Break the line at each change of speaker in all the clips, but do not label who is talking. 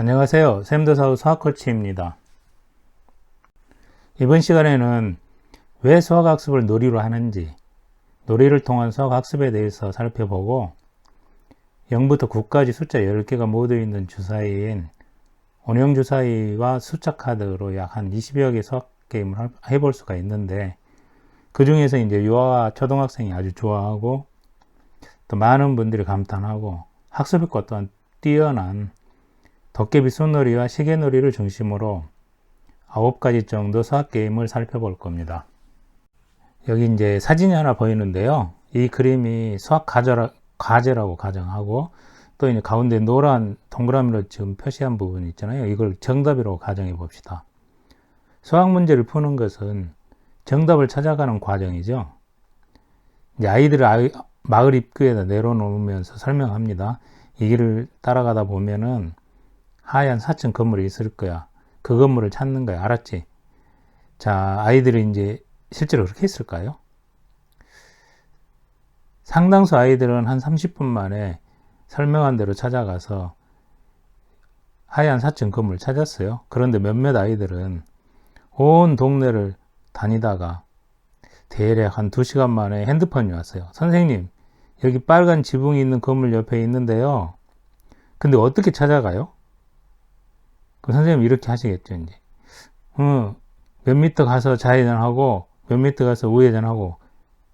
안녕하세요. 샘더사우 수학코치입니다. 이번 시간에는 왜 수학학습을 놀이로 하는지, 놀이를 통한 수학학습에 대해서 살펴보고 0부터 9까지 숫자 10개가 모두 있는 주사위인 원형주사위와 숫자 카드로 약 한 20여 개 수학 게임을 해볼 수가 있는데, 그 중에서 이제 유아 초등학생이 아주 좋아하고 또 많은 분들이 감탄하고 학습효과 또한 뛰어난 도깨비 손놀이와 시계놀이를 중심으로 9가지 정도 수학게임을 살펴볼 겁니다. 여기 이제 사진이 하나 보이는데요. 이 그림이 수학 과제라고 가정하고, 또 이제 가운데 노란 동그라미로 지금 표시한 부분 있잖아요. 이걸 정답이라고 가정해 봅시다. 수학 문제를 푸는 것은 정답을 찾아가는 과정이죠. 이제 아이들을 마을 입구에다 내려놓으면서 설명합니다. 이 길을 따라가다 보면은 하얀 4층 건물이 있을 거야. 그 건물을 찾는 거야. 알았지? 자, 아이들이 이제 실제로 그렇게 했을까요? 상당수 아이들은 한 30분 만에 설명한 대로 찾아가서 하얀 4층 건물을 찾았어요. 그런데 몇몇 아이들은 온 동네를 다니다가 대략 한 2시간 만에 핸드폰이 왔어요. 선생님, 여기 빨간 지붕이 있는 건물 옆에 있는데요. 근데 어떻게 찾아가요? 그 선생님 이렇게 하시겠죠, 이제. 몇 미터 가서 좌회전하고, 몇 미터 가서 우회전하고,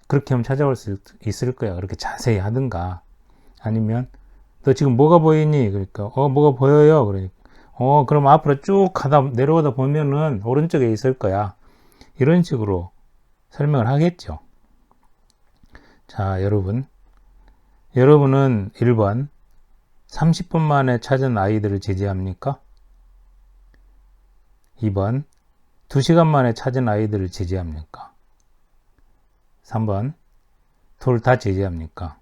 그렇게 하면 찾아올 수 있을 거야. 그렇게 자세히 하든가. 아니면, 너 지금 뭐가 보이니? 그러니까, 뭐가 보여요? 그러니까, 그럼 앞으로 쭉 내려오다 보면은 오른쪽에 있을 거야. 이런 식으로 설명을 하겠죠. 자, 여러분은 1번, 30분 만에 찾은 아이들을 제지합니까? 2번, 2시간 만에 찾은 아이들을 제지합니까? 3번, 둘 다 제지합니까?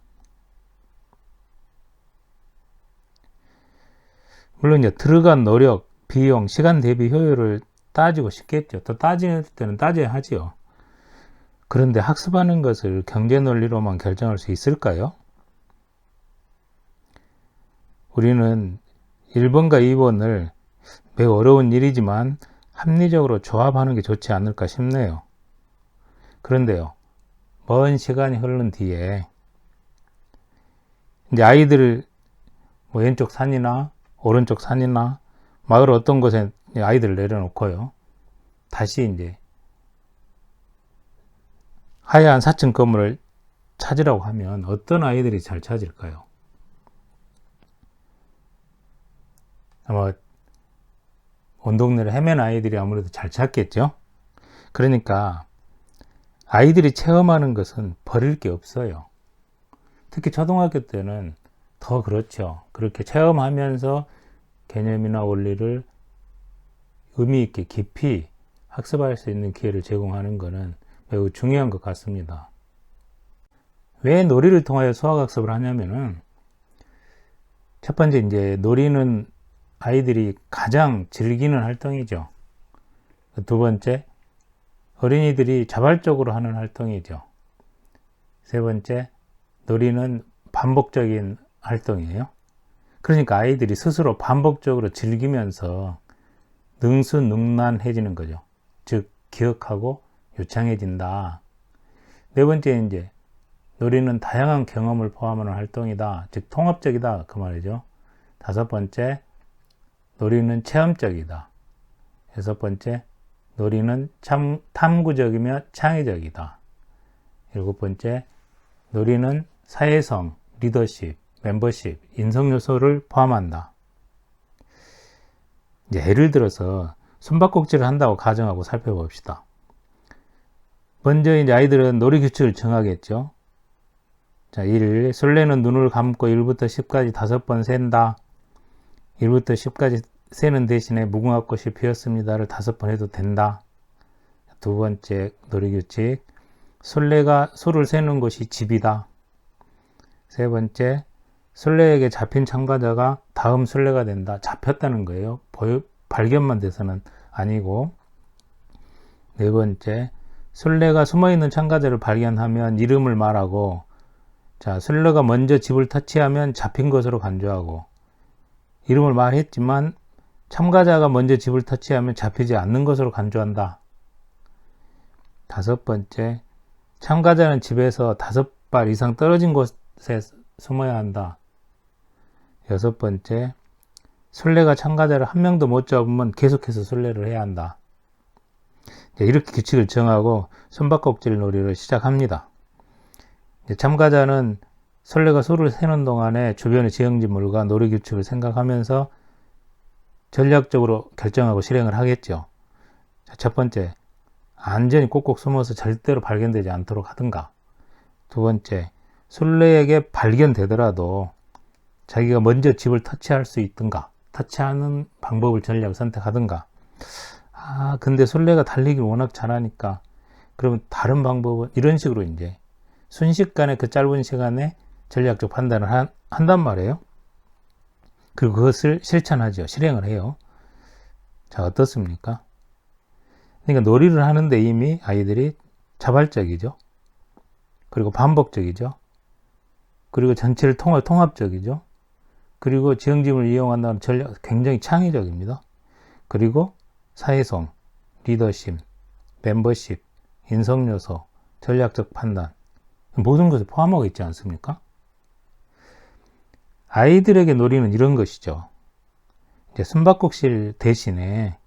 물론 이제 들어간 노력, 비용, 시간 대비 효율을 따지고 싶겠죠. 또 따질 때는 따져야 하지요. 그런데 학습하는 것을 경제 논리로만 결정할 수 있을까요? 우리는 1번과 2번을 매우 어려운 일이지만 합리적으로 조합하는 게 좋지 않을까 싶네요. 그런데요, 먼 시간이 흐른 뒤에 이제 아이들을 왼쪽 산이나 오른쪽 산이나 마을 어떤 곳에 아이들을 내려놓고요, 다시 이제 하얀 4층 건물을 찾으라고 하면 어떤 아이들이 잘 찾을까요? 아마 온 동네를 헤맨 아이들이 아무래도 잘 찾겠죠. 그러니까 아이들이 체험하는 것은 버릴 게 없어요. 특히 초등학교 때는 더 그렇죠. 그렇게 체험하면서 개념이나 원리를 의미 있게 깊이 학습할 수 있는 기회를 제공하는 것은 매우 중요한 것 같습니다. 왜 놀이를 통하여 수학학습을 하냐면은, 첫 번째 이제 놀이는 아이들이 가장 즐기는 활동이죠. 두 번째, 어린이들이 자발적으로 하는 활동이죠. 세 번째, 놀이는 반복적인 활동이에요. 그러니까 아이들이 스스로 반복적으로 즐기면서 능수능란해지는 거죠. 즉, 기억하고 유창해진다. 네 번째, 이제 놀이는 다양한 경험을 포함하는 활동이다. 즉, 통합적이다. 그 말이죠. 다섯 번째, 놀이는 체험적이다. 여섯 번째, 놀이는 탐구적이며 창의적이다. 일곱 번째, 놀이는 사회성, 리더십, 멤버십, 인성 요소를 포함한다. 이제 예를 들어서 숨바꼭질을 한다고 가정하고 살펴봅시다. 먼저 이제 아이들은 놀이 규칙을 정하겠죠. 자, 1. 술래는 눈을 감고 1부터 10까지 5번 센다. 1부터 10까지 세는 대신에 무궁화 꽃이 피었습니다를 5번 해도 된다. 두 번째 놀이 규칙. 술래가 수를 세는 곳이 집이다. 세 번째, 술래에게 잡힌 참가자가 다음 술래가 된다. 잡혔다는 거예요. 발견만 돼서는 아니고. 네 번째, 술래가 숨어있는 참가자를 발견하면 이름을 말하고, 자, 술래가 먼저 집을 터치하면 잡힌 것으로 간주하고, 이름을 말했지만 참가자가 먼저 집을 터치하면 잡히지 않는 것으로 간주한다. 5번째, 참가자는 집에서 5발 이상 떨어진 곳에 숨어야 한다. 6번째, 술래가 참가자를 한 명도 못 잡으면 계속해서 술래를 해야 한다. 이렇게 규칙을 정하고 숨바꼭질 놀이를 시작합니다. 참가자는 술래가 수를 세는 동안에 주변의 지형지물과 놀이 규칙을 생각하면서 전략적으로 결정하고 실행을 하겠죠. 첫 번째, 안전히 꼭꼭 숨어서 절대로 발견되지 않도록 하든가. 두 번째, 술래에게 발견되더라도 자기가 먼저 집을 터치할 수 있든가, 터치하는 방법을 전략을 선택하든가. 근데 술래가 달리기를 워낙 잘하니까 그러면 다른 방법은 이런 식으로 이제 순식간에 그 짧은 시간에 전략적 판단을 한단 말이에요. 그리고 그것을 실천하죠. 실행을 해요. 자, 어떻습니까? 그러니까 놀이를 하는데 이미 아이들이 자발적이죠. 그리고 반복적이죠. 그리고 전체를 통합적이죠. 그리고 지형짐을 이용한다는 전략 굉장히 창의적입니다. 그리고 사회성, 리더십, 멤버십, 인성요소, 전략적 판단 모든 것을 포함하고 있지 않습니까? 아이들에게 놀이는 이런 것이죠. 이제 숨바꼭질 대신에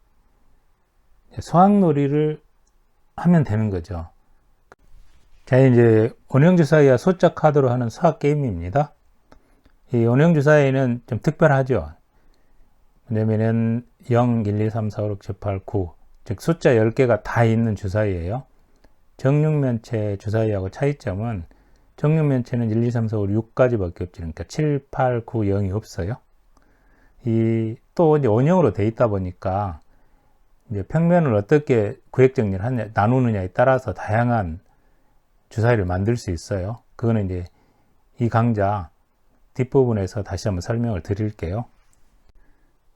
수학놀이를 하면 되는 거죠. 자, 이제 원형주사위와 숫자 카드로 하는 수학 게임입니다. 이 원형주사위는 좀 특별하죠. 왜냐면은 0, 1, 2, 3, 4, 5, 6, 7, 8, 9, 즉 숫자 10개가 다 있는 주사위예요. 정육면체 주사위하고 차이점은 정육면체는 1, 2, 3, 4, 5, 6까지밖에 없지. 그러니까 7, 8, 9, 0이 없어요. 또 이제 원형으로 돼 있다 보니까 이제 평면을 어떻게 구획 정리를 하냐, 나누느냐에 따라서 다양한 주사위를 만들 수 있어요. 그거는 이제 이 강좌 뒷부분에서 다시 한번 설명을 드릴게요.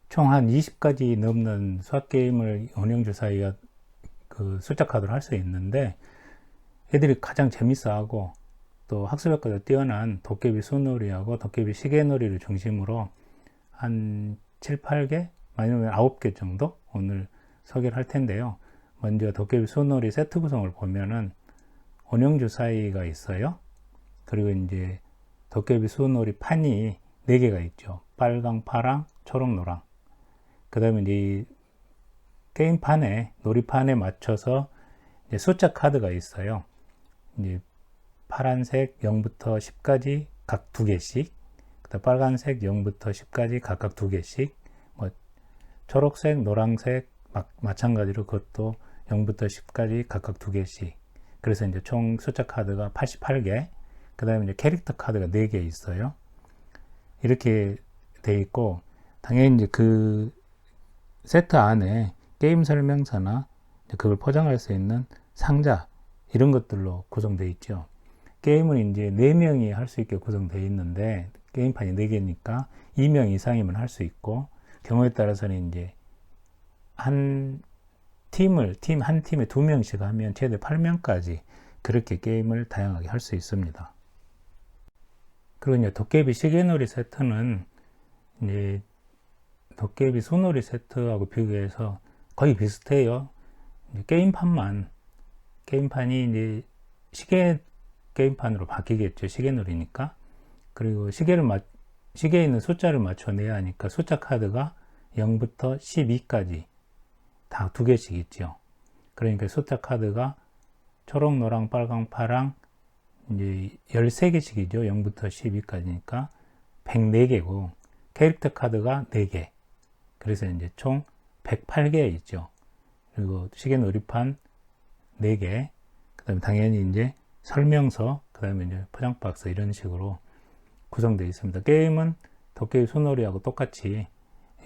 총 한 20가지 넘는 수학 게임을 원형 주사위와 그 숫자 카드로 할 수 있는데 애들이 가장 재밌어하고 또 학습 효과가 뛰어난 도깨비 수놀이하고 도깨비 시계놀이를 중심으로 한 7, 8개, 아니면 9개 정도 오늘 소개를 할 텐데요. 먼저 도깨비 수놀이 세트 구성을 보면은 원형 주사위가 있어요. 그리고 이제 도깨비 수놀이 판이 4개가 있죠. 빨강, 파랑, 초록, 노랑. 그 다음에 이제 게임판에, 놀이판에 맞춰서 이제 숫자 카드가 있어요. 이제 파란색 0부터 10까지 각 2개씩, 그다음 빨간색 0부터 10까지 각각 2개씩, 뭐 초록색, 노란색 마찬가지로 그것도 0부터 10까지 각각 2개씩. 그래서 이제 총 숫자 카드가 88개, 그 다음에 이제 캐릭터 카드가 4개 있어요. 이렇게 돼 있고, 당연히 이제 그 세트 안에 게임 설명서나 그걸 포장할 수 있는 상자, 이런 것들로 구성되어 있죠. 게임은 이제 4명이 할 수 있게 구성되어 있는데, 게임판이 4개니까 2명 이상이면 할 수 있고, 경우에 따라서는 이제 한 팀에 2명씩 하면 최대 8명까지 그렇게 게임을 다양하게 할 수 있습니다. 그리고 이제 도깨비 시계놀이 세트는 이제 도깨비 수놀이 세트하고 비교해서 거의 비슷해요. 게임판이 이제 시계 게임판으로 바뀌겠죠. 시계놀이니까. 그리고 시계에 있는 숫자를 맞춰내야 하니까 숫자 카드가 0부터 12까지 다 2개씩 있죠. 그러니까 숫자 카드가 초록, 노랑, 빨강, 파랑 이제 13개씩이죠. 0부터 12까지니까 104개고, 캐릭터 카드가 4개. 그래서 이제 총 108개 있죠. 그리고 시계놀이판 4개. 그 다음에 당연히 이제 설명서, 그 다음에 이제 포장 박스 이런 식으로 구성되어 있습니다. 게임은 도깨비 수놀이하고 똑같이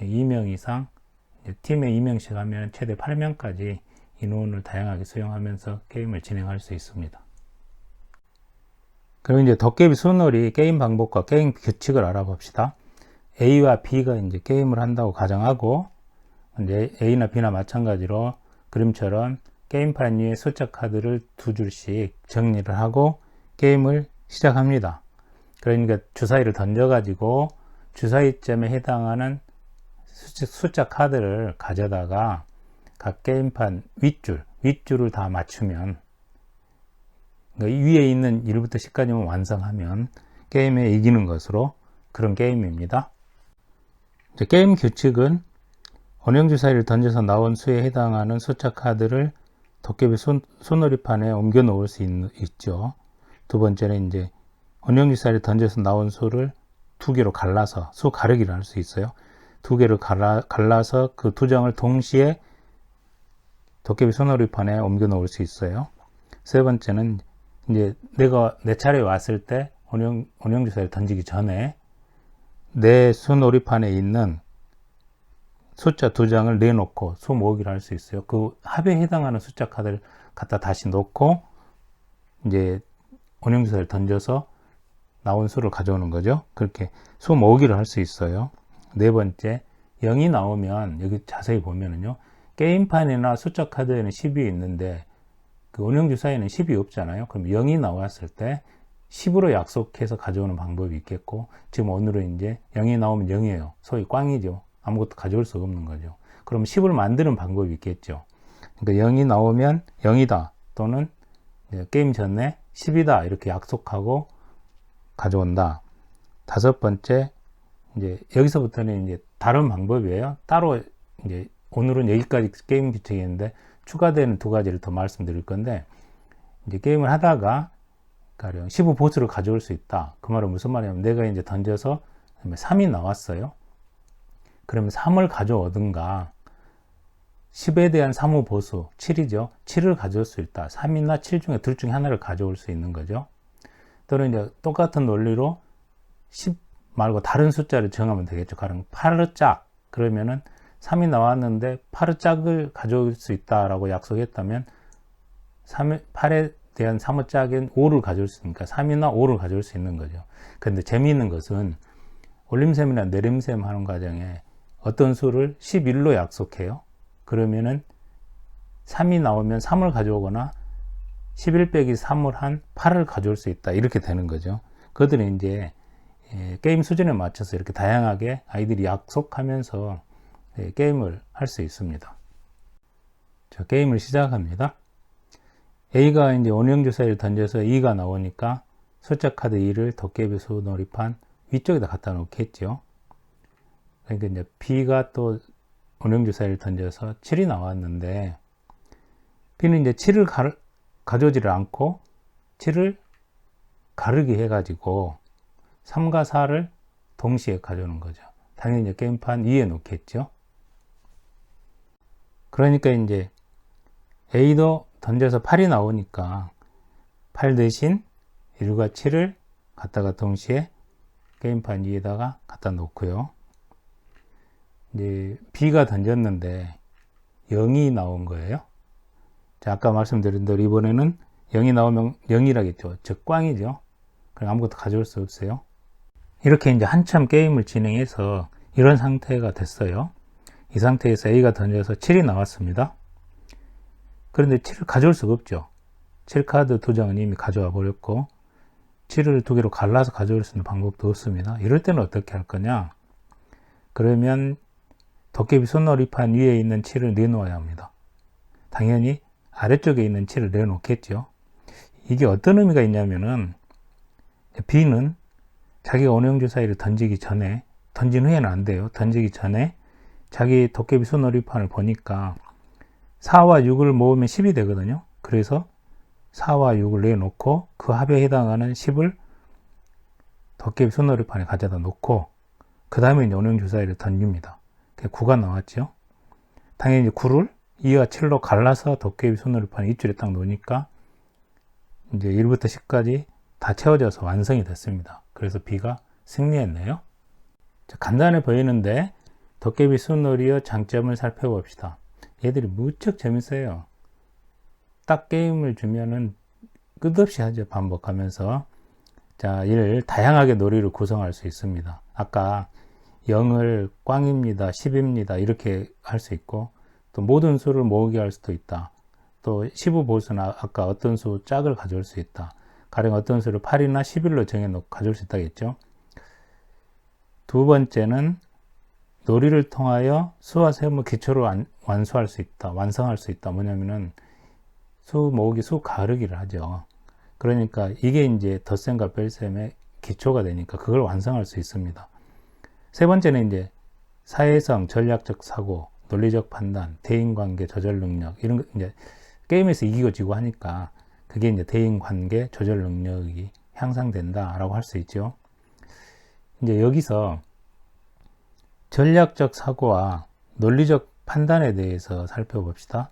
2명 이상, 팀에 2명씩 하면 최대 8명까지 인원을 다양하게 수용하면서 게임을 진행할 수 있습니다. 그럼 이제 도깨비 수놀이 게임 방법과 게임 규칙을 알아봅시다. A와 B가 이제 게임을 한다고 가정하고, 이제 A나 B나 마찬가지로 그림처럼 게임판 위에 숫자 카드를 2줄씩 정리를 하고 게임을 시작합니다. 그러니까 주사위를 던져가지고 주사위점에 해당하는 숫자 카드를 가져다가 각 게임판 윗줄을 다 맞추면, 그러니까 위에 있는 1부터 10까지만 완성하면 게임에 이기는 것으로 그런 게임입니다. 이제 게임 규칙은 원형주사위를 던져서 나온 수에 해당하는 숫자 카드를 도깨비 손놀이판에 옮겨 놓을 수 있죠. 두 번째는 이제 원형주사위를 던져서 나온 수를 두 개로 갈라서 수 가르기를 할 수 있어요. 두 개를 갈라서 그 두 장을 동시에 도깨비 손놀이판에 옮겨 놓을 수 있어요. 세 번째는 이제 내가 내 차례에 왔을 때 원형주사위를 던지기 전에 내 손놀이판에 있는 숫자 두 장을 내놓고 수 모으기를 할 수 있어요. 그 합에 해당하는 숫자 카드를 갖다 다시 놓고 이제 원형주사위를 던져서 나온 수를 가져오는 거죠. 그렇게 수 모으기를 할 수 있어요. 네 번째, 0이 나오면 여기 자세히 보면은요, 게임판이나 숫자 카드에는 10이 있는데 그 원형주사위는 10이 없잖아요. 그럼 0이 나왔을 때 10으로 약속해서 가져오는 방법이 있겠고, 지금 오늘은 이제 0이 나오면 0이에요. 소위 꽝이죠. 아무것도 가져올 수 없는 거죠. 그럼 10을 만드는 방법이 있겠죠. 그러니까 0이 나오면 0이다 또는 게임 전에 10이다 이렇게 약속하고 가져온다. 다섯 번째, 이제 여기서부터는 이제 다른 방법이에요. 따로 이제 오늘은 여기까지 게임 규칙인데 추가되는 두 가지를 더 말씀드릴 건데, 이제 게임을 하다가 가령 15보스를 가져올 수 있다. 그 말은 무슨 말이냐면 내가 이제 던져서 3이 나왔어요. 그러면 3을 가져오든가 10에 대한 3호 보수 7이죠. 7을 가져올 수 있다. 3이나 7 중에 둘 중에 하나를 가져올 수 있는 거죠. 또는 이제 똑같은 논리로 10 말고 다른 숫자를 정하면 되겠죠. 가령 8의 짝 그러면은 3이 나왔는데 8의 짝을 가져올 수 있다라고 약속했다면 8에 대한 3의 짝인 5를 가져올 수 있으니까 3이나 5를 가져올 수 있는 거죠. 근데 재미있는 것은 올림셈이나 내림셈 하는 과정에 어떤 수를 11로 약속해요. 그러면은 3이 나오면 3을 가져오거나 11 빼기 3을 한 8을 가져올 수 있다. 이렇게 되는 거죠. 그것들은 이제 게임 수준에 맞춰서 이렇게 다양하게 아이들이 약속하면서 게임을 할 수 있습니다. 자, 게임을 시작합니다. A가 이제 원형주사위를 던져서 2가 나오니까 숫자 카드 2를 도깨비 손놀이판 위쪽에다 갖다 놓겠죠. 그러니까 이제 B가 또 원형주사위를 던져서 7이 나왔는데 B는 이제 7을 가져오지를 않고 7을 가르기 해가지고 3과 4를 동시에 가져오는 거죠. 당연히 이제 게임판 위에 놓겠죠. 그러니까 이제 A도 던져서 8이 나오니까 8 대신 1과 7을 갖다가 동시에 게임판 위에다가 갖다 놓고요. 이제 B가 던졌는데 0이 나온 거예요. 자, 아까 말씀드린 대로 이번에는 0이 나오면 0이라겠죠. 즉 꽝이죠. 그럼 아무것도 가져올 수 없어요. 이렇게 이제 한참 게임을 진행해서 이런 상태가 됐어요. 이 상태에서 A가 던져서 7이 나왔습니다. 그런데 7을 가져올 수가 없죠. 7카드 두 장은 이미 가져와 버렸고 7을 두 개로 갈라서 가져올 수 있는 방법도 없습니다. 이럴 때는 어떻게 할 거냐? 그러면 도깨비 손놀이판 위에 있는 7을 내놓아야 합니다. 당연히 아래쪽에 있는 7을 내놓겠죠. 이게 어떤 의미가 있냐면은 B는 자기가 원형주사위를 던지기 전에, 던진 후에는 안 돼요. 던지기 전에 자기 도깨비 손놀이판을 보니까 4와 6을 모으면 10이 되거든요. 그래서 4와 6을 내놓고 그 합에 해당하는 10을 도깨비 손놀이판에 가져다 놓고 그 다음에 이제 원형주사위를 던집니다. 9가 나왔죠. 당연히 이제 9를 2와 7로 갈라서 도깨비 손놀이판 윗줄에 딱 놓으니까 이제 1부터 10까지 다 채워져서 완성이 됐습니다. 그래서 B가 승리했네요. 자, 간단해 보이는데 도깨비 손놀이의 장점을 살펴봅시다. 얘들이 무척 재밌어요. 딱 게임을 주면은 끝없이 하죠. 반복하면서. 자, 이를 다양하게 놀이를 구성할 수 있습니다. 아까 0을 꽝입니다, 10입니다 이렇게 할 수 있고, 또 모든 수를 모으게 할 수도 있다. 또 15보수는 아까 어떤 수 짝을 가져올 수 있다. 가령 어떤 수를 8이나 11로 정해놓고 가져올 수 있다겠죠. 두 번째는 놀이를 통하여 수와 세모 기초를 완성할 수 있다. 뭐냐면은 수 모으기, 수 가르기를 하죠. 그러니까 이게 이제 덧셈과 뺄셈의 기초가 되니까 그걸 완성할 수 있습니다. 세 번째는 이제 사회성, 전략적 사고, 논리적 판단, 대인관계 조절 능력, 이런 거 이제 게임에서 이기고 지고 하니까 그게 이제 대인관계 조절 능력이 향상된다라고 할 수 있죠. 이제 여기서 전략적 사고와 논리적 판단에 대해서 살펴봅시다.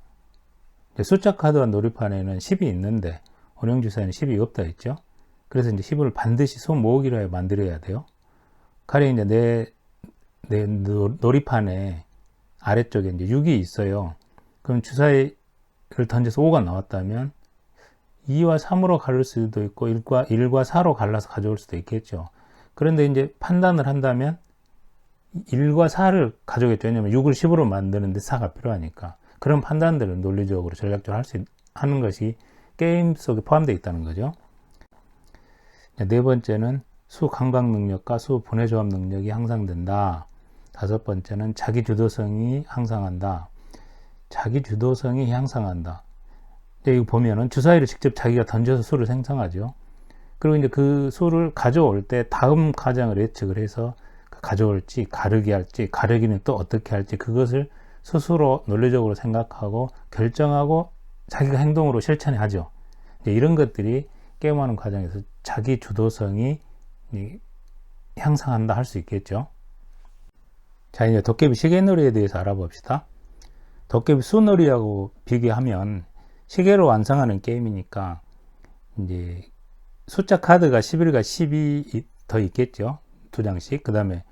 숫자 카드와 놀이판에는 10이 있는데 원형주사에는 10이 없다 했죠. 그래서 이제 10을 반드시 수 모으기로 해 만들어야 돼요. 가령 이제 내 놀이판에 아래쪽에 이제 6이 있어요. 그럼 주사위를 던져서 5가 나왔다면 2와 3으로 가를 수도 있고 1과 4로 갈라서 가져올 수도 있겠죠. 그런데 이제 판단을 한다면 1과 4를 가져오겠죠. 왜냐면 6을 10으로 만드는데 4가 필요하니까. 그런 판단들을 논리적으로 전략적으로 하는 것이 게임 속에 포함되어 있다는 거죠. 네 번째는 수 감각 능력과 수 분해 조합 능력이 향상된다. 다섯 번째는 자기 주도성이 향상한다. 자기 주도성이 향상한다. 여기 보면은 주사위를 직접 자기가 던져서 수를 생성하죠. 그리고 이제 그 수를 가져올 때 다음 과정을 예측을 해서 가져올지, 가르기 할지, 가르기는 또 어떻게 할지 그것을 스스로 논리적으로 생각하고 결정하고 자기가 행동으로 실천해 하죠. 이런 것들이 게임하는 과정에서 자기 주도성이 향상한다 할 수 있겠죠. 자, 이제 도깨비 시계놀이에 대해서 알아봅시다. 도깨비 수놀이하고 비교하면 시계로 완성하는 게임이니까 이제 숫자 카드가 11과 10이 더 있겠죠. 두 장씩. 그 다음에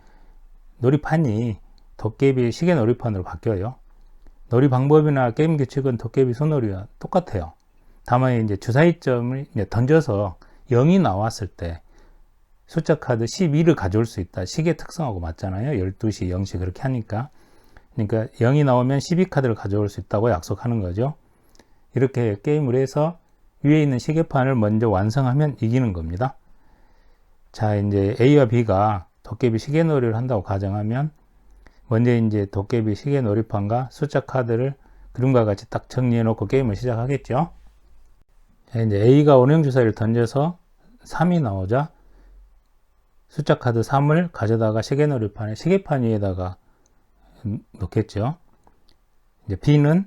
놀이판이 도깨비 시계 놀이판으로 바뀌어요. 놀이 방법이나 게임 규칙은 도깨비 수놀이와 똑같아요. 다만 이제 주사위점을 이제 던져서 0이 나왔을 때 숫자 카드 12를 가져올 수 있다. 시계 특성하고 맞잖아요. 12시, 0시 그렇게 하니까. 그러니까 0이 나오면 12카드를 가져올 수 있다고 약속하는 거죠. 이렇게 게임을 해서 위에 있는 시계판을 먼저 완성하면 이기는 겁니다. 자, 이제 A와 B가 도깨비 시계놀이를 한다고 가정하면 먼저 이제 도깨비 시계놀이판과 숫자 카드를 그림과 같이 딱 정리해 놓고 게임을 시작하겠죠. 자, 이제 A가 원형주사위를 던져서 3이 나오자 숫자 카드 3을 가져다가 시계놀이판에 시계판 위에다가 놓겠죠. 이제 B는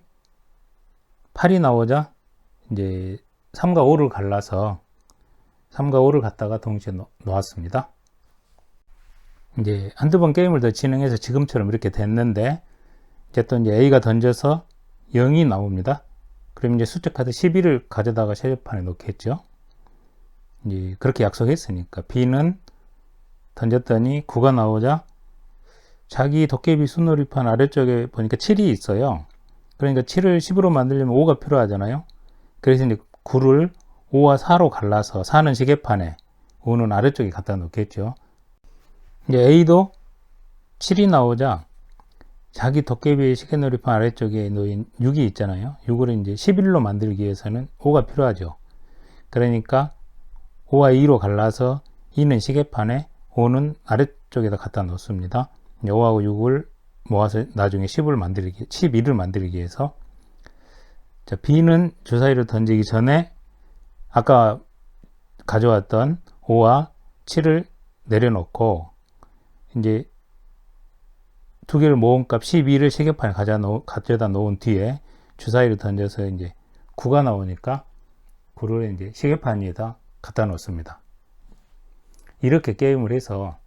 8이 나오자 이제 3과 5를 갈라서 3과 5를 갖다가 동시에 놓았습니다. 이제 한두 번 게임을 더 진행해서 지금처럼 이렇게 됐는데 이제 또 이제 A가 던져서 0이 나옵니다. 그럼 이제 숫자 카드 12를 가져다가 시계판에 놓겠죠. 이제 그렇게 약속했으니까 B는 던졌더니 9가 나오자 자기 도깨비 수놀이판 아래쪽에 보니까 7이 있어요. 그러니까 7을 10으로 만들려면 5가 필요하잖아요. 그래서 이제 9를 5와 4로 갈라서 4는 시계판에 5는 아래쪽에 갖다 놓겠죠. 이제 A도 7이 나오자 자기 도깨비 시계놀이판 아래쪽에 놓인 6이 있잖아요. 6을 이제 11로 만들기 위해서는 5가 필요하죠. 그러니까 5와 2로 갈라서 2는 시계판에 5는 아래쪽에다 갖다 놓습니다. 5하고 6을 모아서 나중에 12를 만들기 위해서 자, B는 주사위를 던지기 전에 아까 가져왔던 5와 7을 내려놓고 이제 두 개를 모은 값 12를 시계판에 가져다 놓은 뒤에 주사위를 던져서 이제 9가 나오니까 9를 이제 시계판 위에다 갖다 놓습니다. 이렇게 게임을 해서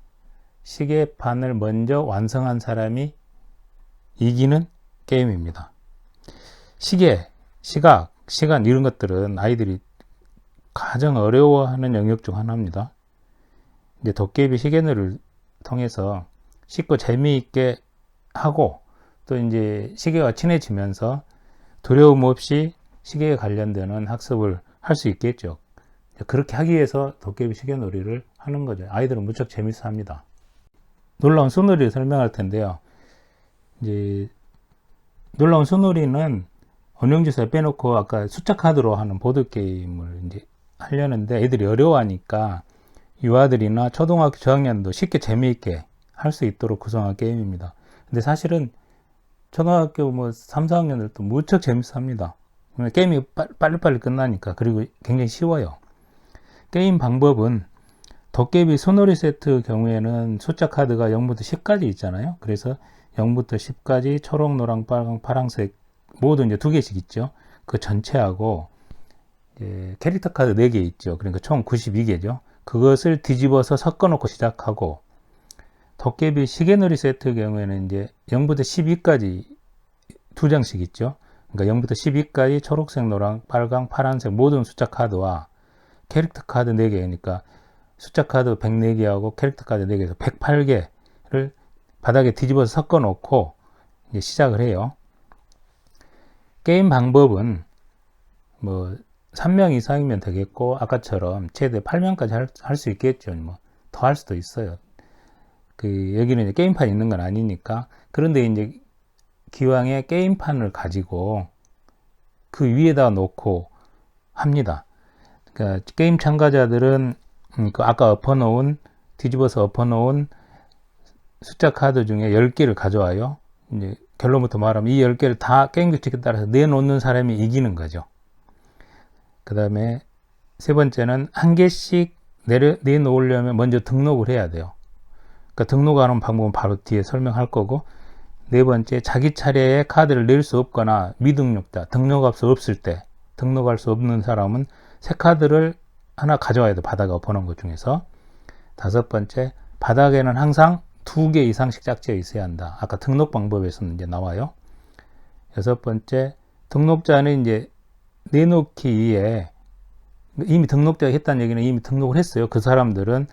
시계판을 먼저 완성한 사람이 이기는 게임입니다. 시계, 시각, 시간 이런 것들은 아이들이 가장 어려워하는 영역 중 하나입니다. 이제 도깨비 시계놀이를 통해서 쉽고 재미있게 하고 또 이제 시계와 친해지면서 두려움 없이 시계에 관련되는 학습을 할 수 있겠죠. 그렇게 하기 위해서 도깨비 시계놀이를 하는 거죠. 아이들은 무척 재밌어 합니다. 놀라운 수놀이를 설명할 텐데요. 이제 놀라운 수놀이는 원형주사위 빼놓고 아까 숫자 카드로 하는 보드게임을 이제 하려는데 애들이 어려워하니까 유아들이나 초등학교 저학년도 쉽게 재미있게 할 수 있도록 구성한 게임입니다. 근데 사실은 초등학교 뭐 3, 4학년들도 무척 재밌어 합니다. 게임이 빨리빨리 끝나니까. 그리고 굉장히 쉬워요. 게임 방법은 도깨비 소놀이 세트 경우에는 숫자 카드가 0부터 10까지 있잖아요. 그래서 0부터 10까지 초록, 노랑, 빨강, 파란색 모두 이제 2개씩 있죠. 그 전체하고 캐릭터 카드 4개 있죠. 그러니까 총 92개죠. 그것을 뒤집어서 섞어 놓고 시작하고, 도깨비 시계놀이 세트 경우에는 이제 0부터 12까지 2장씩 있죠. 그러니까 0부터 12까지 초록색, 노랑, 빨강, 파란색 모든 숫자 카드와 캐릭터 카드 4개니까 숫자 카드 104개하고 캐릭터 카드 4개에서 108개를 바닥에 뒤집어서 섞어 놓고 이제 시작을 해요. 게임 방법은 뭐 3명 이상이면 되겠고, 아까처럼 최대 8명까지 할 수 있겠죠. 뭐 더 할 수도 있어요. 여기는 이제 게임판이 있는 건 아니니까. 그런데 이제 기왕에 게임판을 가지고 그 위에다 놓고 합니다. 그러니까 게임 참가자들은 아까 뒤집어서 엎어놓은 숫자 카드 중에 10개를 가져와요. 이제 결론부터 말하면 이 10개를 다 게임 규칙에 따라서 내놓는 사람이 이기는 거죠. 그 다음에 세 번째는 한 개씩 내놓으려면 먼저 등록을 해야 돼요. 그러니까 등록하는 방법은 바로 뒤에 설명할 거고, 네 번째, 자기 차례에 카드를 낼 수 없거나 미등록자, 등록할 수 없을 때, 등록할 수 없는 사람은 새 카드를 하나 가져와야 돼. 바닥에 엎어놓은 것 중에서. 다섯 번째, 바닥에는 항상 2개 이상씩 짝지어 있어야 한다. 아까 등록 방법에서는 이제 나와요. 여섯 번째, 등록자는 이제 내놓기 위해, 이미 등록자가 했다는 얘기는 이미 등록을 했어요. 그 사람들은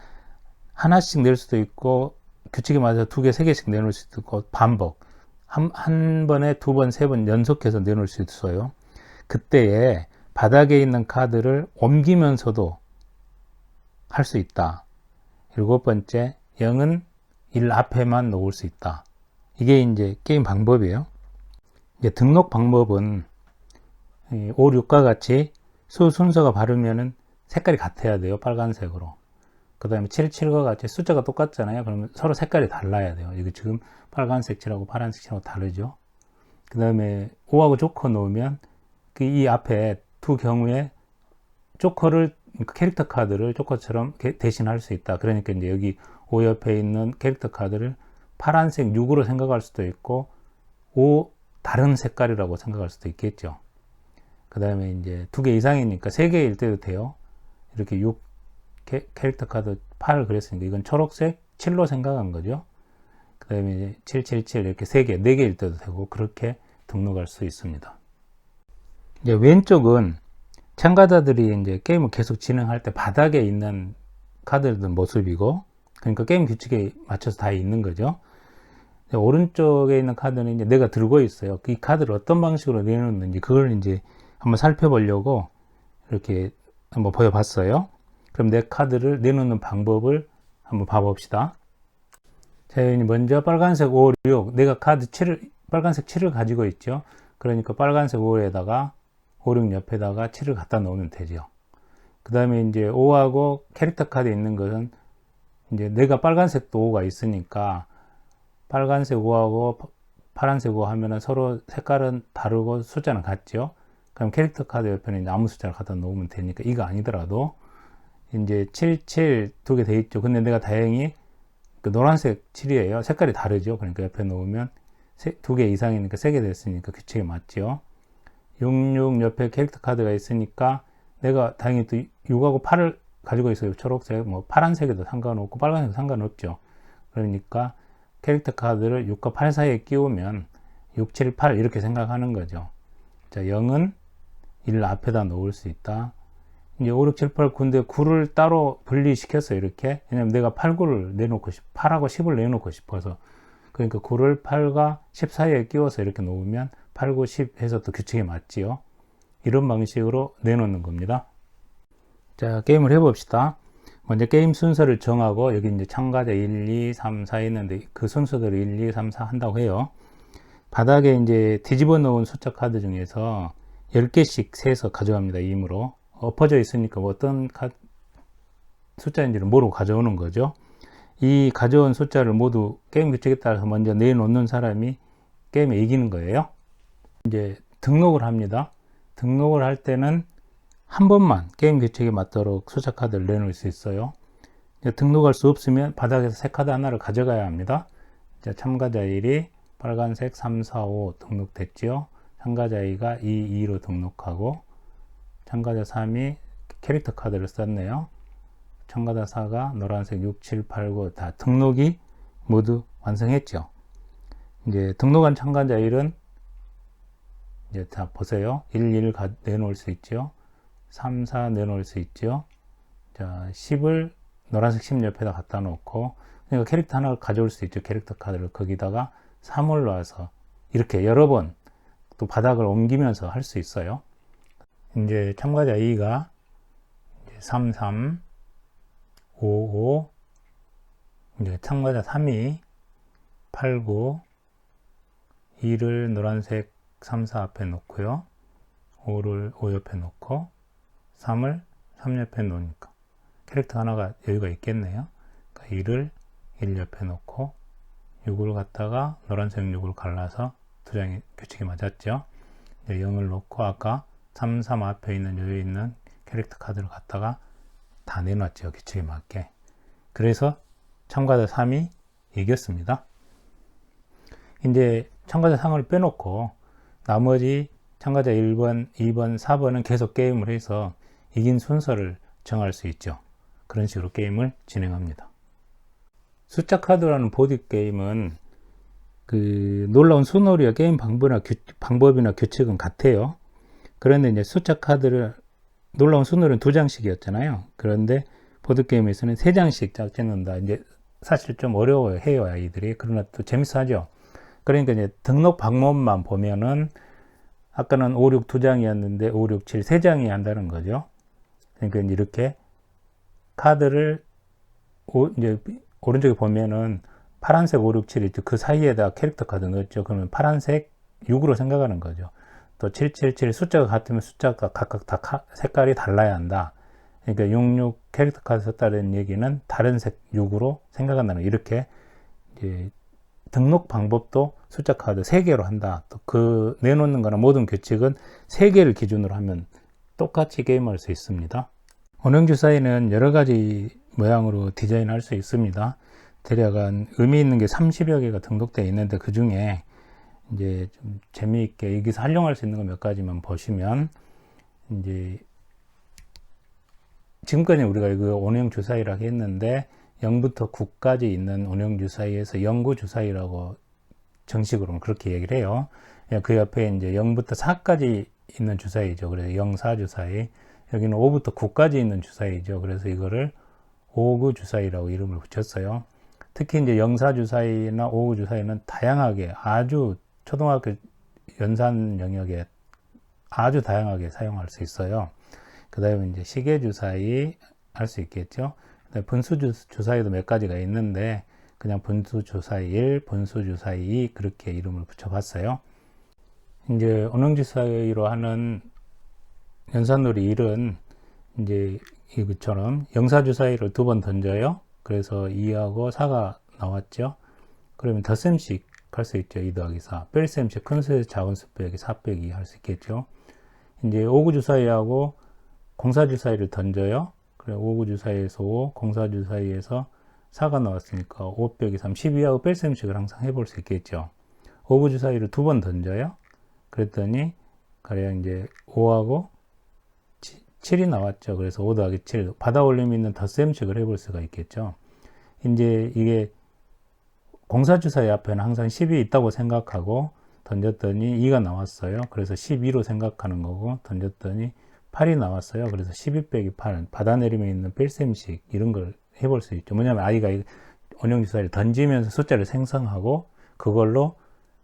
하나씩 낼 수도 있고, 규칙에 맞아서 2개, 3개씩 내놓을 수도 있고, 반복. 한 번에 2번, 3번 연속해서 내놓을 수 있어요. 그때에 바닥에 있는 카드를 옮기면서도 할 수 있다. 일곱 번째, 0은 1 앞에만 놓을 수 있다. 이게 이제 게임 방법이에요. 이제 등록 방법은 5, 6과 같이 순서가 바르면은 색깔이 같아야 돼요. 빨간색으로. 그 다음에 7, 7과 같이 숫자가 똑같잖아요. 그러면 서로 색깔이 달라야 돼요. 이거 지금 빨간색 칠하고 파란색 칠하고 다르죠. 그 다음에 5하고 조커 놓으면 이 앞에 두 경우에 조커를, 캐릭터 카드를 조커처럼 대신할 수 있다. 그러니까 이제 여기 5 옆에 있는 캐릭터 카드를 파란색 6으로 생각할 수도 있고, 5 다른 색깔이라고 생각할 수도 있겠죠. 그 다음에 이제 2개 이상이니까 3개일 때도 돼요. 이렇게 6 캐릭터 카드 8을 그렸으니까 이건 초록색 7로 생각한 거죠. 그 다음에 이제 777 이렇게 3개, 4개일 때도 되고, 그렇게 등록할 수 있습니다. 이제 왼쪽은 참가자들이 이제 게임을 계속 진행할 때 바닥에 있는 카드들 모습이고, 그러니까 게임 규칙에 맞춰서 다 있는 거죠. 오른쪽에 있는 카드는 이제 내가 들고 있어요. 이 카드를 어떤 방식으로 내놓는지 그걸 이제 한번 살펴보려고 이렇게 한번 보여봤어요. 그럼 내 카드를 내놓는 방법을 한번 봐봅시다. 자, 먼저 빨간색 5, 6, 내가 카드 7을, 빨간색 7을 가지고 있죠. 그러니까 빨간색 5에다가 5, 6 옆에다가 7을 갖다 놓으면 되죠. 그 다음에 이제 5하고 캐릭터 카드에 있는 것은 이제 내가 빨간색도 5가 있으니까 빨간색 5하고 파란색 5 하면은 서로 색깔은 다르고 숫자는 같죠. 그럼 캐릭터 카드 옆에는 이제 아무 숫자를 갖다 놓으면 되니까, 이거 아니더라도 이제 7, 7 두 개 돼 있죠. 근데 내가 다행히 그 노란색 7이에요. 색깔이 다르죠. 그러니까 옆에 놓으면 2개 이상이니까 3개 됐으니까 규칙에 맞죠. 6, 6 옆에 캐릭터 카드가 있으니까 내가 다행히 또 6하고 8을 가지고 있어요. 초록색, 뭐 파란색에도 상관없고 빨간색도 상관없죠. 그러니까 캐릭터 카드를 6과 8 사이에 끼우면 6, 7, 8 이렇게 생각하는 거죠. 자, 0은 1 앞에다 놓을 수 있다. 이제 5, 6, 7, 8, 9인데 9를 따로 분리시켰어요. 이렇게. 왜냐면 내가 8, 9를 내놓고 8하고 10을 내놓고 싶어서. 그러니까 9를 8과 10 사이에 끼워서 이렇게 놓으면 8, 9, 10 해서 또 규칙에 맞지요. 이런 방식으로 내놓는 겁니다. 자, 게임을 해봅시다. 먼저 게임 순서를 정하고, 여기 이제 참가자 1, 2, 3, 4 있는데 그 순서대로 1, 2, 3, 4 한다고 해요. 바닥에 이제 뒤집어 놓은 숫자 카드 중에서 10개씩 세서 가져갑니다. 임으로. 엎어져 있으니까 어떤 숫자인지를 모르고 가져오는 거죠. 이 가져온 숫자를 모두 게임 규칙에 따라서 먼저 내놓는 사람이 게임에 이기는 거예요. 이제 등록을 합니다. 등록을 할 때는 한 번만 게임 규칙에 맞도록 숫자 카드를 내놓을 수 있어요. 등록할 수 없으면 바닥에서 새 카드 하나를 가져가야 합니다. 참가자 1이 빨간색 3, 4, 5 등록됐죠. 참가자 2가 2, 2로 등록하고, 참가자 3이 캐릭터 카드를 썼네요. 참가자 4가 노란색 6, 7, 8, 9 다 등록이 모두 완성했죠. 이제 등록한 참가자 1은 이제 다 보세요. 1, 1 내놓을 수 있죠. 3, 4 내놓을 수 있죠. 자, 10을 노란색 10 옆에다 갖다 놓고, 그러니까 캐릭터 하나를 가져올 수 있죠. 캐릭터 카드를. 거기다가 3을 놔서 이렇게 여러 번 또 바닥을 옮기면서 할 수 있어요. 이제 참가자 2가 3, 3, 5, 5, 이제 참가자 3이 8, 9, 2를 노란색 3, 4 앞에 놓고요. 5를 5 옆에 놓고, 3을 3 옆에 놓으니까 캐릭터 하나가 여유가 있겠네요. 그러니까 2를 1 옆에 놓고, 6을 갖다가 노란색 6을 갈라서 두 장이 규칙이 맞았죠. 이제 0을 놓고 아까 3, 3 앞에 있는 여유 있는 캐릭터 카드를 갖다가 다 내놨죠. 규칙에 맞게. 그래서 참가자 3이 이겼습니다. 이제 참가자 3을 빼놓고 나머지 참가자 1번, 2번, 4번은 계속 게임을 해서 이긴 순서를 정할 수 있죠. 그런 식으로 게임을 진행합니다. 숫자 카드라는 보드게임은 그 놀라운 수놀이와 게임 방법이나 규칙은 같아요. 그런데 이제 숫자 카드를 놀라운 수놀이는 2장씩이었잖아요. 그런데 보드게임에서는 3장씩 짝 찍는다. 이제 사실 좀 어려워요. 해요, 아이들이. 그러나 또 재밌어 하죠. 그러니까 이제 등록 방법만 보면은 아까는 5, 6 2장이었는데 5, 6, 7 3장이 한다는 거죠. 그러니까 이렇게 카드를 이제 오른쪽에 보면은 파란색 5, 6, 7 있죠. 그 사이에다 캐릭터 카드 넣었죠. 그러면 파란색 6으로 생각하는 거죠. 또 7, 7, 7 숫자가 같으면 숫자가 각각 다 색깔이 달라야 한다. 그러니까 6, 6 캐릭터 카드 썼다는 얘기는 다른 색 6으로 생각한다는 거. 이렇게 이제 등록 방법도 숫자 카드 3개로 한다. 또 그 내놓는 거나 모든 규칙은 3개를 기준으로 하면 똑같이 게임할 수 있습니다. 원형주사위는 여러 가지 모양으로 디자인할 수 있습니다. 대략 의미 있는 게 30여 개가 등록되어 있는데 그 중에 이제 좀 재미있게 여기서 활용할 수 있는 거 몇 가지만 보시면, 이제 지금까지 우리가 이거 원형 주사위라고 했는데 0부터 9까지 있는 원형 주사위에서 영구 주사위라고 정식으로는 그렇게 얘기를 해요. 그 옆에 이제 0부터 4까지 있는 주사위죠. 그래서 0, 4 주사위. 여기는 5부터 9까지 있는 주사위죠. 그래서 이거를 5구 주사위라고 이름을 붙였어요. 특히 이제 0, 4 주사위나 5구 주사위는 다양하게, 아주 초등학교 연산 영역에 아주 다양하게 사용할 수 있어요. 그 다음에 이제 시계 주사위 할 수 있겠죠. 분수 주사위도 몇 가지가 있는데 그냥 분수 주사위 1, 분수 주사위 2 그렇게 이름을 붙여봤어요. 이제 원형 주사위로 하는 연산놀이 1은 이제 이것처럼 영사 주사위를 2번 던져요. 그래서 2하고 4가 나왔죠. 그러면 덧셈씩 할 수 있죠. 2 더하기 4. 뺄셈씩 큰 수에서 작은 수 빼기 4 빼기 할 수 있겠죠. 이제 5구 주사위하고 공사 주사위를 던져요. 그래 5구 주사위에서 5, 공사 주사위에서 4가 나왔으니까 5 빼기 3, 12하고 뺄셈식을 항상 해볼 수 있겠죠. 5구 주사위를 2번 던져요. 그랬더니 가령 이제 5하고 7이 나왔죠. 그래서 5 더하기 7, 받아 올림이 있는 덧셈식을 해볼 수가 있겠죠. 이제 이게 공사 주사위 앞에는 항상 10이 있다고 생각하고 던졌더니 2가 나왔어요. 그래서 12로 생각하는 거고, 던졌더니 8이 나왔어요. 그래서 12 빼기 8, 받아내림에 있는 뺄셈식 이런 걸 해볼 수 있죠. 뭐냐면 아이가 원형 주사위를 던지면서 숫자를 생성하고 그걸로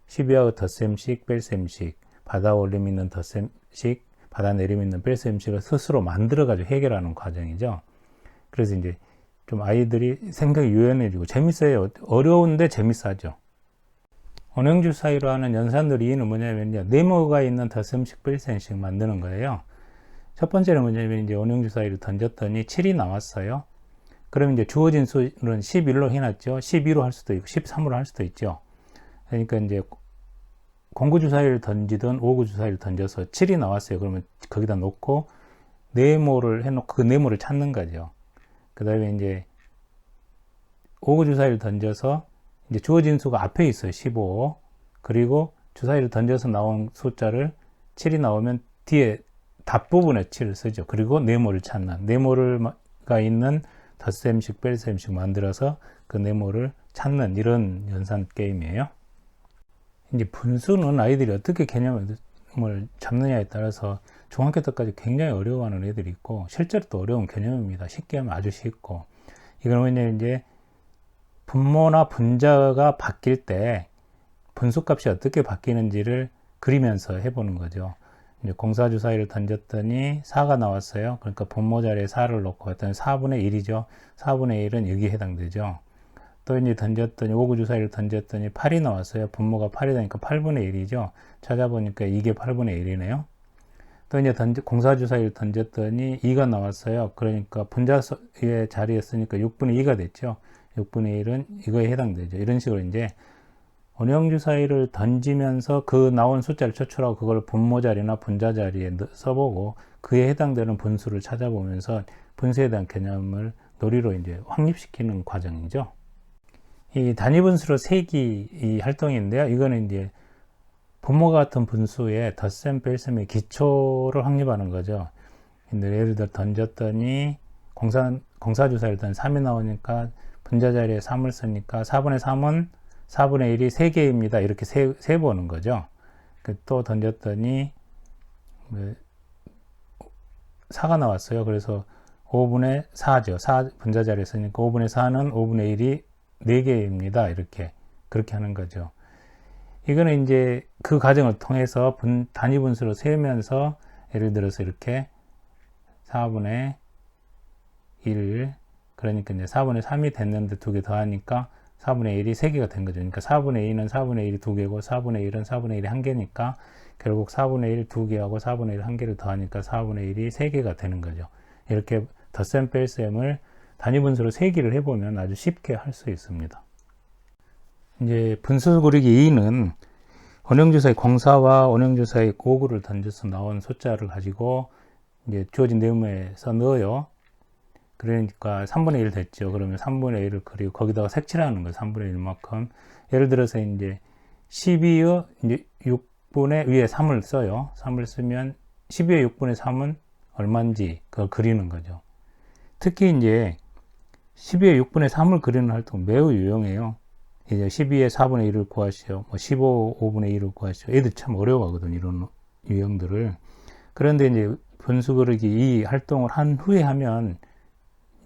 12하고 덧셈식, 뺄셈식, 받아 올림 있는 덧셈식, 받아내림 있는 뺄셈식을 스스로 만들어가지고 해결하는 과정이죠. 그래서 이제 좀 아이들이 생각이 유연해지고 재밌어요. 어려운데 재밌어하죠. 원형주 사이로 하는 연산놀이 2는 뭐냐면요, 네모가 있는 덧셈식, 뺄셈식 만드는 거예요. 첫 번째는 뭐냐면 이제 원형주 사이를 던졌더니 7이 나왔어요. 그러면 이제 주어진 수는 11로 해놨죠. 12로 할 수도 있고 13으로 할 수도 있죠. 그러니까 이제 공구주사위를 던지든 오구주사위를 던져서 7이 나왔어요. 그러면 거기다 놓고 네모를 해놓고 그 네모를 찾는 거죠. 그 다음에 이제 오구주사위를 던져서 이제 주어진 수가 앞에 있어요. 15. 그리고 주사위를 던져서 나온 숫자를 7이 나오면 뒤에 닷부분에 7을 쓰죠. 그리고 네모를 찾는, 네모가 있는 덧셈식, 뺄셈식 만들어서 그 네모를 찾는 이런 연산 게임이에요. 이제 분수는 아이들이 어떻게 개념을 잡느냐에 따라서 중학교 때까지 굉장히 어려워하는 애들이 있고, 실제로 또 어려운 개념입니다. 쉽게 하면 아주 쉽고. 이거는 이제 분모나 분자가 바뀔 때 분수값이 어떻게 바뀌는지를 그리면서 해보는 거죠. 이제 공사주사위를 던졌더니 4가 나왔어요. 그러니까 분모 자리에 4를 놓고 했더니 4분의 1이죠. 4분의 1은 여기에 해당되죠. 또 이제 던졌더니 오구주사위를 던졌더니 8이 나왔어요. 분모가 8이 되니까 8분의 1이죠. 찾아보니까 이게 8분의 1이네요. 또 이제 공사주사위를 던졌더니 2가 나왔어요. 그러니까 분자의 자리에 쓰니까 6분의 2가 됐죠. 6분의 1은 이거에 해당되죠. 이런 식으로 이제 원형주사위를 던지면서 그 나온 숫자를 추출하고 그걸 분모 자리나 분자 자리에 써보고 그에 해당되는 분수를 찾아보면서 분수에 대한 개념을 놀이로 이제 확립시키는 과정이죠. 이 단위분수로 세기 이 활동인데요. 이거는 이제 분모가 같은 분수의 덧셈, 뺄셈의 기초를 확립하는 거죠. 예를 들어 던졌더니 공사주사위를 던 3이 나오니까 분자 자리에 3을 쓰니까 4분의 3은 4분의 1이 3개입니다. 이렇게 세보는 거죠. 또 던졌더니 4가 나왔어요. 그래서 5분의 4죠. 4 분자 자리에 쓰니까 5분의 4는 5분의 1이 4개입니다. 이렇게 그렇게 하는 거죠. 이거는 이제 그 과정을 통해서 단위 분수로 세우면서 예를 들어서 이렇게 4분의 1 그러니까 이제 4분의 3이 됐는데 2개 더하니까 4분의 1이 3개가 된 거죠. 그러니까 4분의 2는 4분의 1이 2개고 4분의 1은 4분의 1이 1개니까 결국 4분의 1 2개하고 4분의 1 1개를 더하니까 4분의 1이 3개가 되는 거죠. 이렇게 덧셈 뺄셈을 단위 분수로 세기를 해보면 아주 쉽게 할 수 있습니다. 이제 분수 그리기 2는 원형주사위 공사와 원형주사위 오구를 던져서 나온 숫자를 가지고 이제 주어진 네모에 써 넣어요. 그러니까 3분의 1 됐죠. 그러면 3분의 1을 그리고 거기다가 색칠하는 거예요. 3분의 1만큼. 예를 들어서 이제 12의 이제 6분의 위에 3을 써요. 3을 쓰면 12의 6분의 3은 얼마인지 그걸 그리는 거죠. 특히 이제 12의 6분의 3을 그리는 활동은 매우 유용해요. 이제 12의 4분의 1을 구하시오. 15, 5분의 1을 구하시오. 애들 참 어려워하거든요. 이런 유형들을. 그런데 이제 분수 그리기 이 활동을 한 후에 하면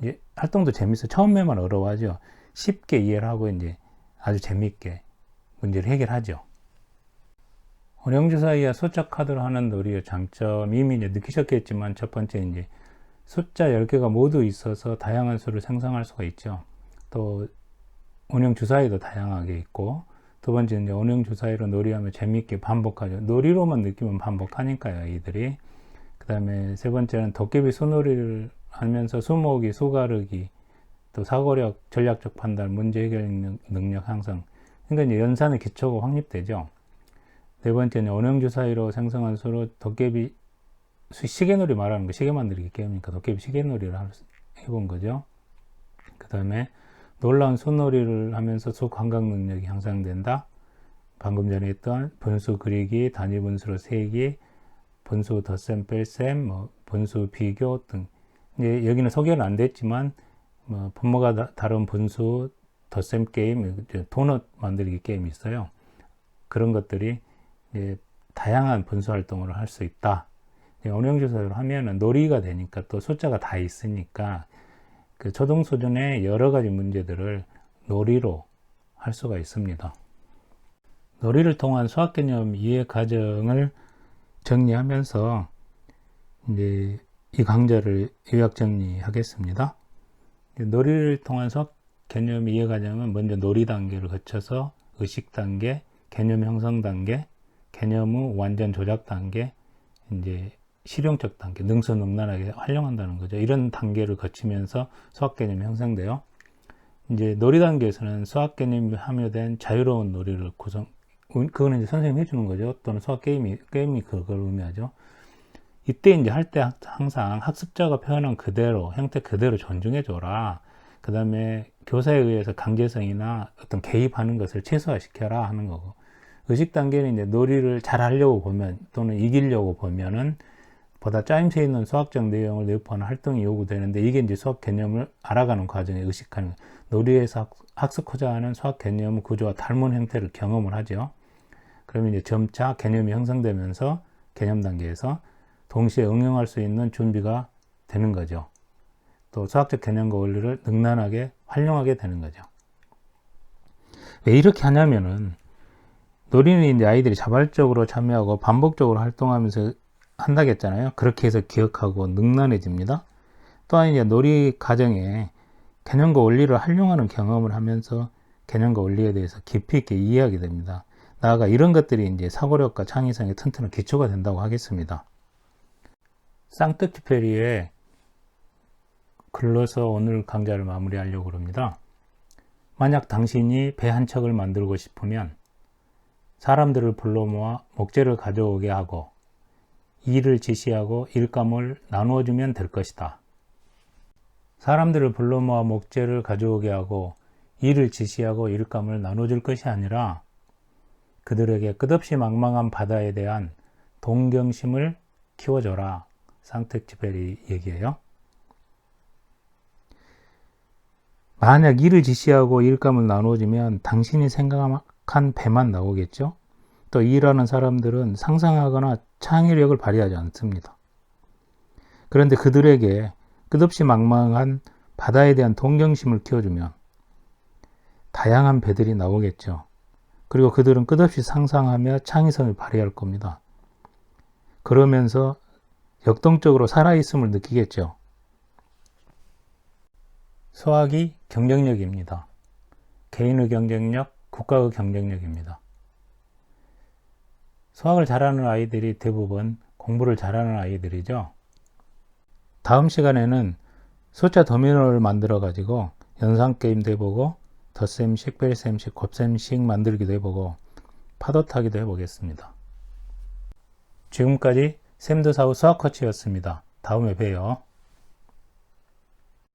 이제 활동도 재밌어요. 처음에만 어려워하죠. 쉽게 이해를 하고 이제 아주 재밌게 문제를 해결하죠. 원형주사위와 숫자 카드로 하는 놀이의 장점이 이미 이제 느끼셨겠지만 첫 번째 이제 숫자 10개가 모두 있어서 다양한 수를 생성할 수가 있죠. 또 원형주사위도 다양하게 있고 두 번째는 이제 원형주사위로 놀이하면 재밌게 반복하죠. 놀이로만 느끼면 반복하니까요, 아이들이. 그 다음에 세 번째는 도깨비 수놀이를 하면서 수모으기, 수가르기, 또 사고력, 전략적 판단, 문제 해결 능력 향상. 그러니까 이제 연산의 기초가 확립되죠. 네 번째는 원형주사위로 생성한 수로 도깨비 시계놀이 말하는 거, 시계 만들기 게임이니까 도깨비 시계놀이를 해본 거죠. 그 다음에 놀라운 수놀이를 하면서 수 감각 능력이 향상된다. 방금 전에 했던 분수 그리기, 단위 분수로 세기, 분수 덧셈 뺄셈, 분수 비교 등. 이제 여기는 소개는 안 됐지만 분모가 다른 분수 덧셈 게임, 도넛 만들기 게임이 있어요. 그런 것들이 이제 다양한 분수 활동을 할 수 있다. 원형주사위로 하면은 놀이가 되니까 또 숫자가 다 있으니까 그 초등 수준의 여러 가지 문제들을 놀이로 할 수가 있습니다. 놀이를 통한 수학 개념 이해 과정을 정리하면서 이제 이 강좌를 요약 정리하겠습니다. 놀이를 통한 수학 개념 이해 과정은 먼저 놀이 단계를 거쳐서 의식 단계, 개념 형성 단계, 개념 후 완전 조작 단계, 이제 실용적 단계, 능수능란하게 활용한다는 거죠. 이런 단계를 거치면서 수학 개념이 형성돼요. 이제 놀이 단계에서는 수학 개념이 함유된 자유로운 놀이를 그거는 이제 선생님이 해주는 거죠. 또는 수학 게임이 그걸 의미하죠. 이때 이제 할 때 항상 학습자가 표현한 그대로, 형태 그대로 존중해줘라. 그 다음에 교사에 의해서 강제성이나 어떤 개입하는 것을 최소화시켜라 하는 거고. 의식 단계는 이제 놀이를 잘 하려고 보면, 또는 이기려고 보면은 보다 짜임새 있는 수학적 내용을 내포하는 활동이 요구되는데, 이게 이제 수학 개념을 알아가는 과정에 의식하는, 놀이에서 학습하고자 하는 수학 개념 구조와 닮은 형태를 경험을 하죠. 그러면 이제 점차 개념이 형성되면서 개념 단계에서 동시에 응용할 수 있는 준비가 되는 거죠. 또 수학적 개념과 원리를 능란하게 활용하게 되는 거죠. 왜 이렇게 하냐면은, 놀이는 이제 아이들이 자발적으로 참여하고 반복적으로 활동하면서 한다겠잖아요. 그렇게 해서 기억하고 능란해집니다. 또한 이제 놀이 과정에 개념과 원리를 활용하는 경험을 하면서 개념과 원리에 대해서 깊이 있게 이해하게 됩니다. 나아가 이런 것들이 이제 사고력과 창의성의 튼튼한 기초가 된다고 하겠습니다. 상트엑쥐페리의 글로서 오늘 강좌를 마무리하려고 합니다. 만약 당신이 배 한 척을 만들고 싶으면 사람들을 불러 모아 목재를 가져오게 하고 일을 지시하고 일감을 나누어 주면 될 것이다. 사람들을 불러 모아 목재를 가져오게 하고 일을 지시하고 일감을 나눠 줄 것이 아니라 그들에게 끝없이 망망한 바다에 대한 동경심을 키워줘라. 상트엑쥐페리 얘기예요. 만약 일을 지시하고 일감을 나눠주면 당신이 생각한 배만 나오겠죠? 또 일하는 사람들은 상상하거나 창의력을 발휘하지 않습니다. 그런데 그들에게 끝없이 망망한 바다에 대한 동경심을 키워주면 다양한 배들이 나오겠죠. 그리고 그들은 끝없이 상상하며 창의성을 발휘할 겁니다. 그러면서 역동적으로 살아있음을 느끼겠죠. 수학이 경쟁력입니다. 개인의 경쟁력, 국가의 경쟁력입니다. 수학을 잘하는 아이들이 대부분 공부를 잘하는 아이들이죠. 다음 시간에는 숫자 도미노를 만들어 가지고 연상게임도 해보고 덧셈식, 뺄셈식, 곱셈식 만들기도 해보고 파도 타기도 해보겠습니다. 지금까지 샘드사우 수학코치였습니다. 다음에 봬요.